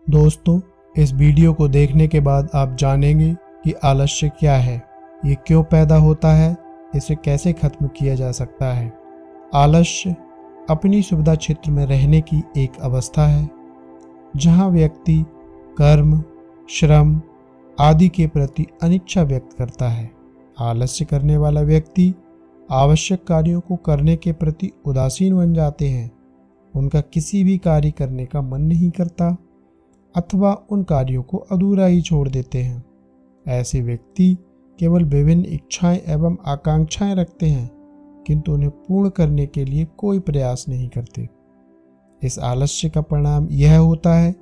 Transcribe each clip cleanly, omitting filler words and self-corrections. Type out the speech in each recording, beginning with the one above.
दोस्तों, इस वीडियो को देखने के बाद आप जानेंगे कि आलस्य क्या है, ये क्यों पैदा होता है, इसे कैसे खत्म किया जा सकता है। आलस्य अपनी सुविधा क्षेत्र में रहने की एक अवस्था है जहां व्यक्ति कर्म, श्रम आदि के प्रति अनिच्छा व्यक्त करता है। आलस्य करने वाला व्यक्ति आवश्यक कार्यों को करने के प्रति उदासीन बन जाते हैं। उनका किसी भी कार्य करने का मन नहीं करता अथवा उन कार्यों को अधूरा ही छोड़ देते हैं। ऐसे व्यक्ति केवल विभिन्न इच्छाएं एवं आकांक्षाएं रखते हैं, किंतु उन्हें पूर्ण करने के लिए कोई प्रयास नहीं करते। इस आलस्य का परिणाम यह होता है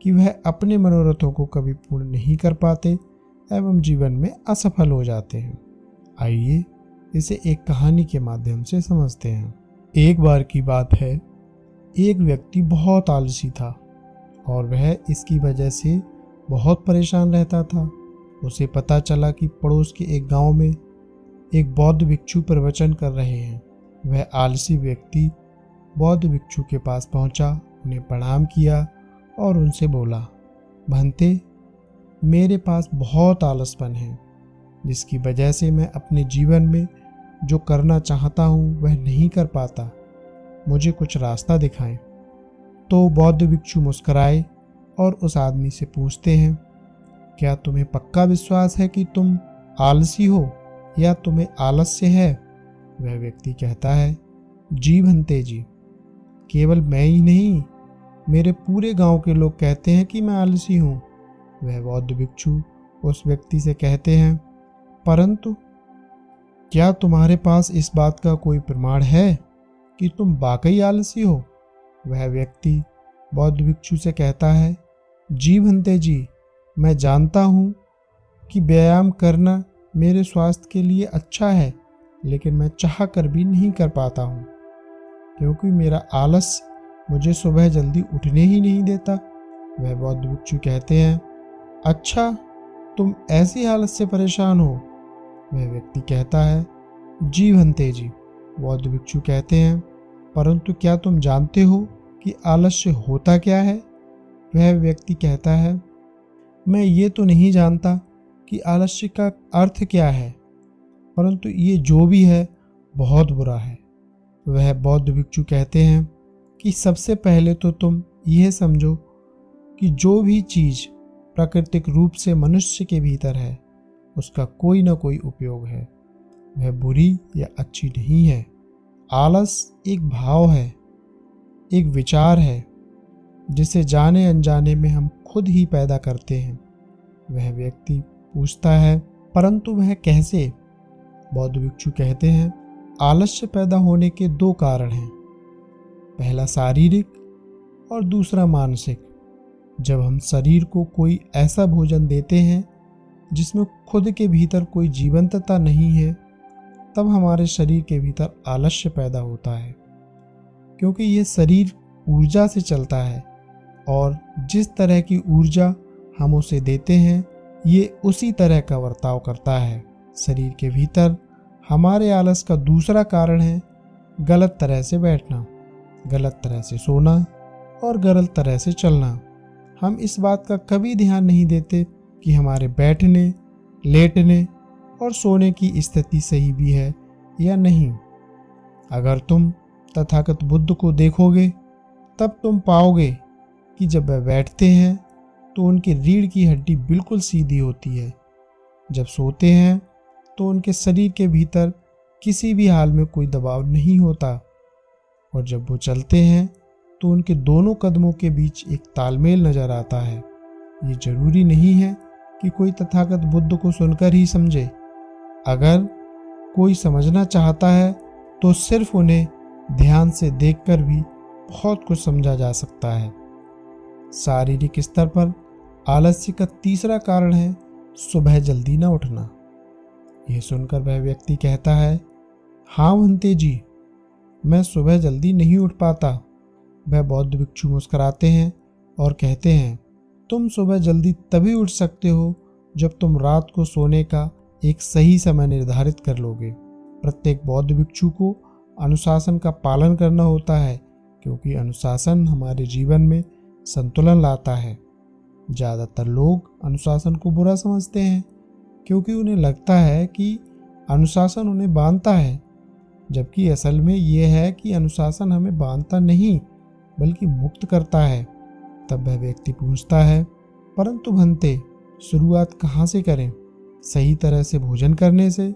कि वह अपने मनोरथों को कभी पूर्ण नहीं कर पाते एवं जीवन में असफल हो जाते हैं। आइए इसे एक कहानी के माध्यम से समझते हैं। एक बार की बात है, एक व्यक्ति बहुत आलसी था और वह इसकी वजह से बहुत परेशान रहता था। उसे पता चला कि पड़ोस के एक गांव में एक बौद्ध भिक्षु प्रवचन कर रहे हैं। वह आलसी व्यक्ति बौद्ध भिक्षु के पास पहुंचा, उन्हें प्रणाम किया और उनसे बोला, भंते, मेरे पास बहुत आलसपन है, जिसकी वजह से मैं अपने जीवन में जो करना चाहता हूँ वह नहीं कर पाता। मुझे कुछ रास्ता दिखाएं। तो बौद्ध भिक्षु मुस्कुराए और उस आदमी से पूछते हैं, क्या तुम्हें पक्का विश्वास है कि तुम आलसी हो या तुम्हें आलस्य है? वह व्यक्ति कहता है, जी भंते जी, केवल मैं ही नहीं, मेरे पूरे गांव के लोग कहते हैं कि मैं आलसी हूँ। वह बौद्ध भिक्षु उस व्यक्ति से कहते हैं, परंतु क्या तुम्हारे पास इस बात का कोई प्रमाण है कि तुम वाकई आलसी हो? वह व्यक्ति बौद्ध भिक्षु से कहता है, जी भंते जी, मैं जानता हूँ कि व्यायाम करना मेरे स्वास्थ्य के लिए अच्छा है, लेकिन मैं चाह कर भी नहीं कर पाता हूँ, क्योंकि मेरा आलस मुझे सुबह जल्दी उठने ही नहीं देता। वह बौद्ध भिक्षु कहते हैं, अच्छा, तुम ऐसी हालत से परेशान हो? वह व्यक्ति कहता है, जी भंते जी। बौद्ध भिक्षु कहते हैं, परंतु क्या तुम जानते हो कि आलस्य होता क्या है? वह व्यक्ति कहता है, मैं ये तो नहीं जानता कि आलस्य का अर्थ क्या है, परंतु ये जो भी है बहुत बुरा है। वह बौद्ध भिक्षु कहते हैं कि सबसे पहले तो तुम यह समझो कि जो भी चीज़ प्राकृतिक रूप से मनुष्य के भीतर है उसका कोई ना कोई उपयोग है, वह बुरी या अच्छी नहीं है। आलस एक भाव है, एक विचार है, जिसे जाने अनजाने में हम खुद ही पैदा करते हैं। वह व्यक्ति पूछता है, परंतु वह कैसे? बौद्ध भिक्षु कहते हैं, आलस्य पैदा होने के दो कारण हैं, पहला शारीरिक और दूसरा मानसिक। जब हम शरीर को कोई ऐसा भोजन देते हैं जिसमें खुद के भीतर कोई जीवंतता नहीं है, तब हमारे शरीर के भीतर आलस्य पैदा होता है, क्योंकि यह शरीर ऊर्जा से चलता है और जिस तरह की ऊर्जा हम उसे देते हैं ये उसी तरह का बर्ताव करता है। शरीर के भीतर हमारे आलस का दूसरा कारण है गलत तरह से बैठना, गलत तरह से सोना और गलत तरह से चलना। हम इस बात का कभी ध्यान नहीं देते कि हमारे बैठने, लेटने और सोने की स्थिति सही भी है या नहीं। अगर तुम तथागत बुद्ध को देखोगे तब तुम पाओगे कि जब वह बैठते हैं तो उनकी रीढ़ की हड्डी बिल्कुल सीधी होती है। जब सोते हैं तो उनके शरीर के भीतर किसी भी हाल में कोई दबाव नहीं होता और जब वो चलते हैं तो उनके दोनों कदमों के बीच एक तालमेल नजर आता है। ये जरूरी नहीं है कि कोई तथागत बुद्ध को सुनकर ही समझे। अगर कोई समझना चाहता है तो सिर्फ उन्हें ध्यान से देखकर भी बहुत कुछ समझा जा सकता है। शारीरिक स्तर पर आलस्य का तीसरा कारण है सुबह जल्दी न उठना। यह सुनकर वह व्यक्ति कहता है, हाँ भंते जी, मैं सुबह जल्दी नहीं उठ पाता। वह बौद्ध भिक्षु मुस्कुराते हैं और कहते हैं, तुम सुबह जल्दी तभी उठ सकते हो जब तुम रात को सोने का एक सही समय निर्धारित कर लोगे। प्रत्येक बौद्ध भिक्षु को अनुशासन का पालन करना होता है, क्योंकि अनुशासन हमारे जीवन में संतुलन लाता है। ज़्यादातर लोग अनुशासन को बुरा समझते हैं क्योंकि उन्हें लगता है कि अनुशासन उन्हें बांधता है, जबकि असल में यह है कि अनुशासन हमें बांधता नहीं बल्कि मुक्त करता है। तब वह व्यक्ति पूछता है, परंतु भंते शुरुआत कहाँ से करें? सही तरह से भोजन करने से,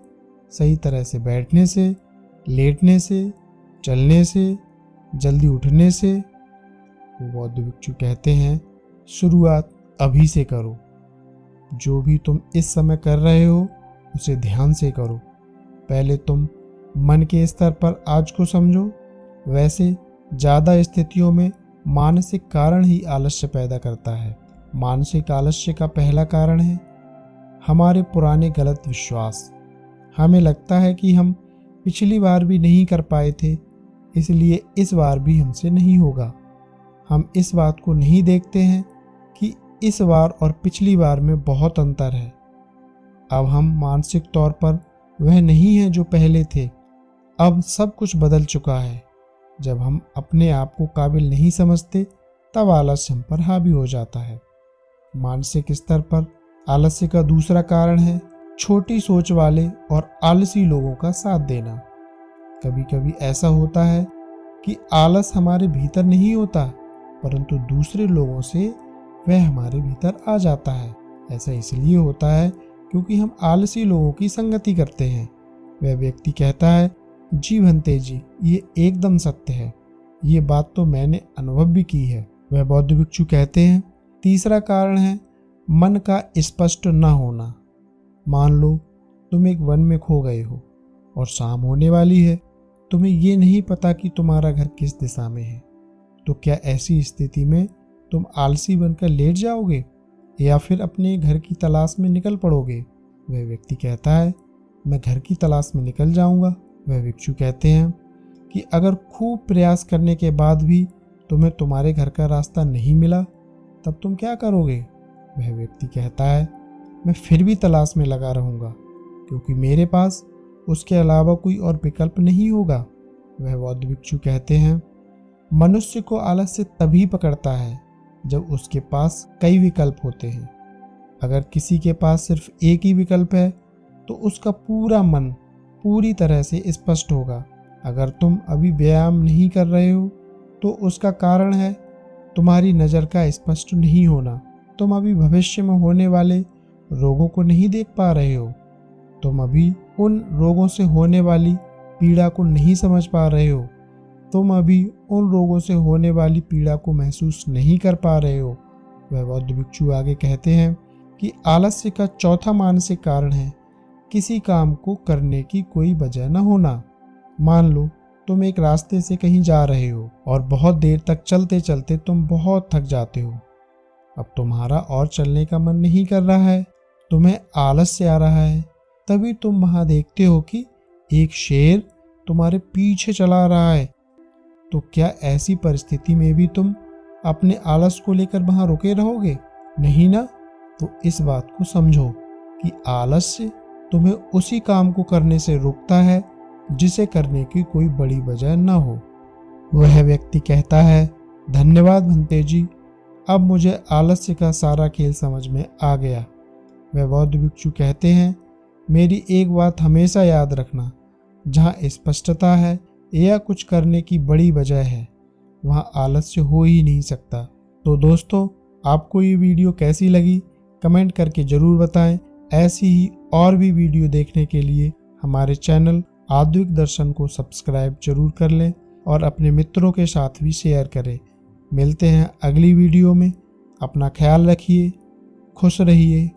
सही तरह से बैठने से, लेटने से, चलने से, जल्दी उठने से? बौद्ध भिक्षु कहते हैं, शुरुआत अभी से करो। जो भी तुम इस समय कर रहे हो उसे ध्यान से करो। पहले तुम मन के स्तर पर आज को समझो। वैसे ज़्यादा स्थितियों में मानसिक कारण ही आलस्य पैदा करता है। मानसिक आलस्य का पहला कारण है हमारे पुराने गलत विश्वास। हमें लगता है कि हम पिछली बार भी नहीं कर पाए थे, इसलिए इस बार भी हमसे नहीं होगा। हम इस बात को नहीं देखते हैं कि इस बार और पिछली बार में बहुत अंतर है। अब हम मानसिक तौर पर वह नहीं है जो पहले थे। अब सब कुछ बदल चुका है। जब हम अपने आप को काबिल नहीं समझते तब आलस्य हम पर हावी हो जाता है। मानसिक स्तर पर आलस्य का दूसरा कारण है छोटी सोच वाले और आलसी लोगों का साथ देना। कभी कभी ऐसा होता है कि आलस हमारे भीतर नहीं होता, परंतु दूसरे लोगों से वह हमारे भीतर आ जाता है। ऐसा इसलिए होता है क्योंकि हम आलसी लोगों की संगति करते हैं। वह व्यक्ति कहता है, जी भंते जी, ये एकदम सत्य है। ये बात तो मैंने अनुभव भी की है। वह बौद्ध भिक्षु कहते हैं, तीसरा कारण है मन का स्पष्ट न होना। मान लो तुम एक वन में खो गए हो और शाम होने वाली है। तुम्हें ये नहीं पता कि तुम्हारा घर किस दिशा में है। तो क्या ऐसी स्थिति में तुम आलसी बनकर लेट जाओगे या फिर अपने घर की तलाश में निकल पड़ोगे? वह व्यक्ति कहता है, मैं घर की तलाश में निकल जाऊंगा। वह भिक्षु कहते हैं कि अगर खूब प्रयास करने के बाद भी तुम्हें तुम्हारे घर का रास्ता नहीं मिला तब तुम क्या करोगे? वह व्यक्ति कहता है, मैं फिर भी तलाश में लगा रहूंगा क्योंकि मेरे पास उसके अलावा कोई और विकल्प नहीं होगा। वह बौद्ध भिक्षु कहते हैं, मनुष्य को आलस्य तभी पकड़ता है जब उसके पास कई विकल्प होते हैं। अगर किसी के पास सिर्फ एक ही विकल्प है तो उसका पूरा मन पूरी तरह से स्पष्ट होगा। अगर तुम अभी व्यायाम नहीं कर रहे हो तो उसका कारण है तुम्हारी नज़र का स्पष्ट नहीं होना। तुम अभी भविष्य में होने वाले रोगों को नहीं देख पा रहे हो। तुम अभी उन रोगों से होने वाली पीड़ा को नहीं समझ पा रहे हो। तुम अभी उन रोगों से होने वाली पीड़ा को महसूस नहीं कर पा रहे हो। वह बौद्ध भिक्षु आगे कहते हैं कि आलस्य का चौथा मानसिक कारण है किसी काम को करने की कोई वजह न होना। मान लो तुम एक रास्ते से कहीं जा रहे हो और बहुत देर तक चलते चलते तुम बहुत थक जाते हो। अब तुम्हारा और चलने का मन नहीं कर रहा है, तुम्हें आलस्य आ रहा है। तभी तुम वहां देखते हो कि एक शेर तुम्हारे पीछे चला रहा है। तो क्या ऐसी परिस्थिति में भी तुम अपने आलस को लेकर वहां रुके रहोगे? नहीं ना। तो इस बात को समझो कि आलस्य तुम्हें उसी काम को करने से रोकता है जिसे करने की कोई बड़ी वजह न हो। वह व्यक्ति कहता है, धन्यवाद भंते जी, अब मुझे आलस्य का सारा खेल समझ में आ गया। वह बौद्ध भिक्षु कहते हैं, मेरी एक बात हमेशा याद रखना, जहाँ स्पष्टता है या कुछ करने की बड़ी वजह है वहाँ आलस्य हो ही नहीं सकता। तो दोस्तों, आपको ये वीडियो कैसी लगी कमेंट करके ज़रूर बताएं। ऐसी ही और भी वीडियो देखने के लिए हमारे चैनल आध्विक दर्शन को सब्सक्राइब जरूर कर लें और अपने मित्रों के साथ भी शेयर करें। मिलते हैं अगली वीडियो में। अपना ख्याल रखिए, खुश रहिए।